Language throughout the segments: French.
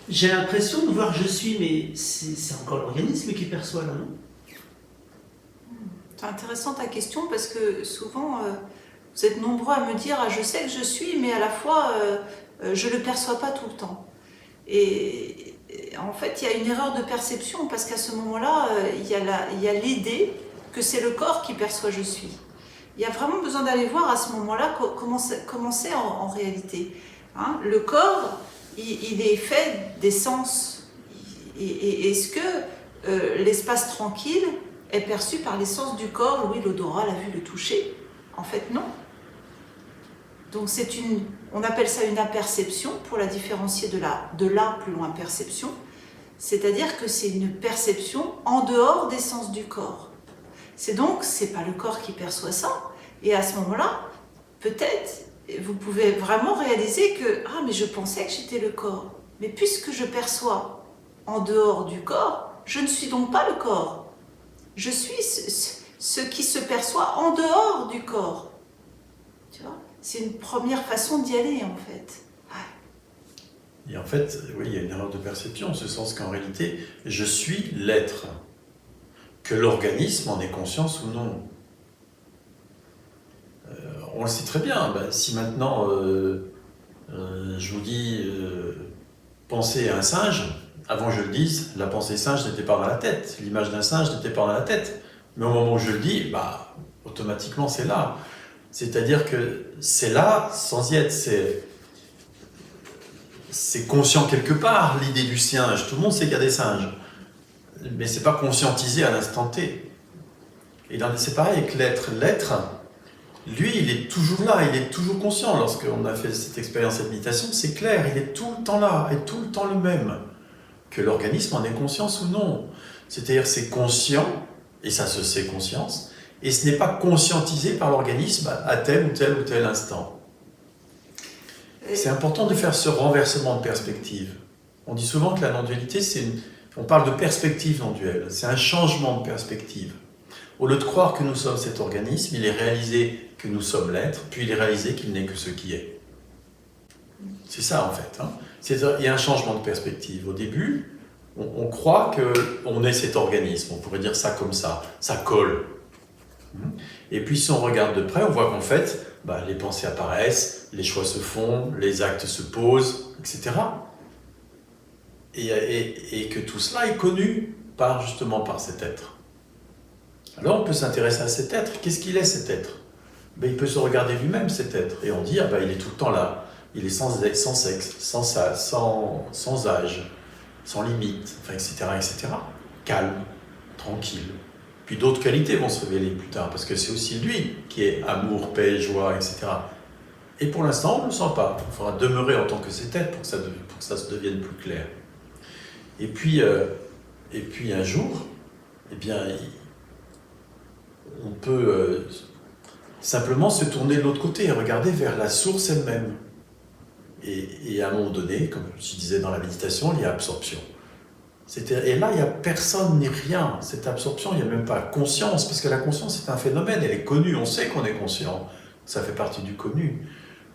J'ai l'impression de voir je suis, mais c'est encore l'organisme qui perçoit là, non? C'est intéressant ta question parce que souvent vous êtes nombreux à me dire ah, je sais que je suis, mais à la fois je ne le perçois pas tout le temps. Et en fait, il y a une erreur de perception parce qu'à ce moment-là, il y a l'idée que c'est le corps qui perçoit je suis. Il y a vraiment besoin d'aller voir à ce moment-là comment c'est en réalité. Hein, le corps, il est fait des sens. Est-ce que l'espace tranquille est perçu par les sens du corps, l'ouïe, l'odorat, la vue, le toucher? En fait, non. Donc on appelle ça une aperception pour la différencier de la plus loin perception. C'est-à-dire que c'est une perception en dehors des sens du corps. C'est pas le corps qui perçoit ça. Et à ce moment-là, peut-être, vous pouvez vraiment réaliser que ah mais je pensais que j'étais le corps. Mais puisque je perçois en dehors du corps, je ne suis donc pas le corps. Je suis ce qui se perçoit en dehors du corps. Tu vois? C'est une première façon d'y aller, en fait. Ouais. Et en fait, oui, il y a une erreur de perception, en ce sens qu'en réalité, je suis l'être. Que l'organisme en ait conscience ou non. On le sait très bien. Ben, si maintenant, je vous dis, pensez à un singe, avant que je le dise, la pensée singe n'était pas dans la tête, l'image d'un singe n'était pas dans la tête. Mais au moment où je le dis, bah, automatiquement c'est là. C'est-à-dire que c'est là sans y être, c'est conscient quelque part, l'idée du singe. Tout le monde sait qu'il y a des singes. Mais c'est pas conscientisé à l'instant T. Et c'est pareil avec l'être. L'être, lui, il est toujours là, il est toujours conscient. Lorsqu'on a fait cette expérience de méditation, c'est clair, il est tout le temps là, et tout le temps le même. Que l'organisme en ait conscience ou non. C'est-à-dire c'est conscient, et ça se sait conscience, et ce n'est pas conscientisé par l'organisme à tel ou tel instant. C'est important de faire ce renversement de perspective. On dit souvent que la non-dualité, on parle de perspective non-duelle, c'est un changement de perspective. Au lieu de croire que nous sommes cet organisme, il est réalisé que nous sommes l'être, puis il est réalisé qu'il n'est que ce qui est. C'est ça en fait. Hein. Il y a un changement de perspective. Au début, on croit qu'on est cet organisme, on pourrait dire ça comme ça colle. Et puis si on regarde de près, on voit qu'en fait, les pensées apparaissent, les choix se font, les actes se posent, etc. Et que tout cela est connu justement par cet être. Alors on peut s'intéresser à cet être. Qu'est-ce qu'il est cet être? Il peut se regarder lui-même cet être. Et on dit, il est tout le temps là. Il est sans sexe, sans âge, sans limite, etc., etc. Calme, tranquille. Puis d'autres qualités vont se révéler plus tard, parce que c'est aussi lui qui est amour, paix, joie, etc. Et pour l'instant, on ne le sent pas. Il faudra demeurer en tant que cet être pour que ça se devienne plus clair. Et puis un jour, on peut simplement se tourner de l'autre côté et regarder vers la source elle-même. Et à un moment donné, comme je disais dans la méditation, il y a absorption. Et là, il n'y a personne ni rien. Cette absorption, il n'y a même pas conscience, parce que la conscience est un phénomène, elle est connue, on sait qu'on est conscient. Ça fait partie du connu.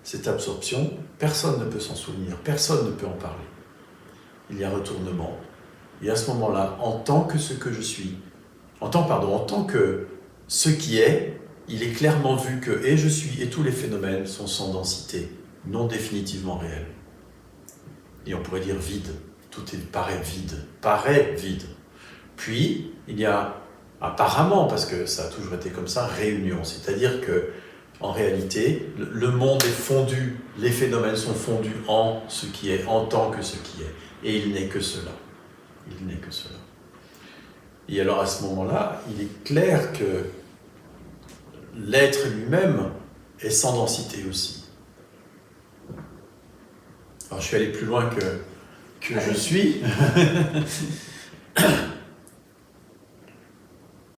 Cette absorption, personne ne peut s'en souvenir, personne ne peut en parler. Il y a retournement. Et à ce moment-là, en tant que ce que je suis, en tant que ce qui est, il est clairement vu que et je suis et tous les phénomènes sont sans densité, non définitivement réels. Et on pourrait dire vide. Tout paraît vide. Puis, il y a apparemment, parce que ça a toujours été comme ça, réunion. C'est-à-dire que, en réalité, le monde est fondu, les phénomènes sont fondus en ce qui est, en tant que ce qui est. Et il n'est que cela. Il n'est que cela. Et alors, à ce moment-là, il est clair que l'être lui-même est sans densité aussi. Alors, je suis allé plus loin que je suis.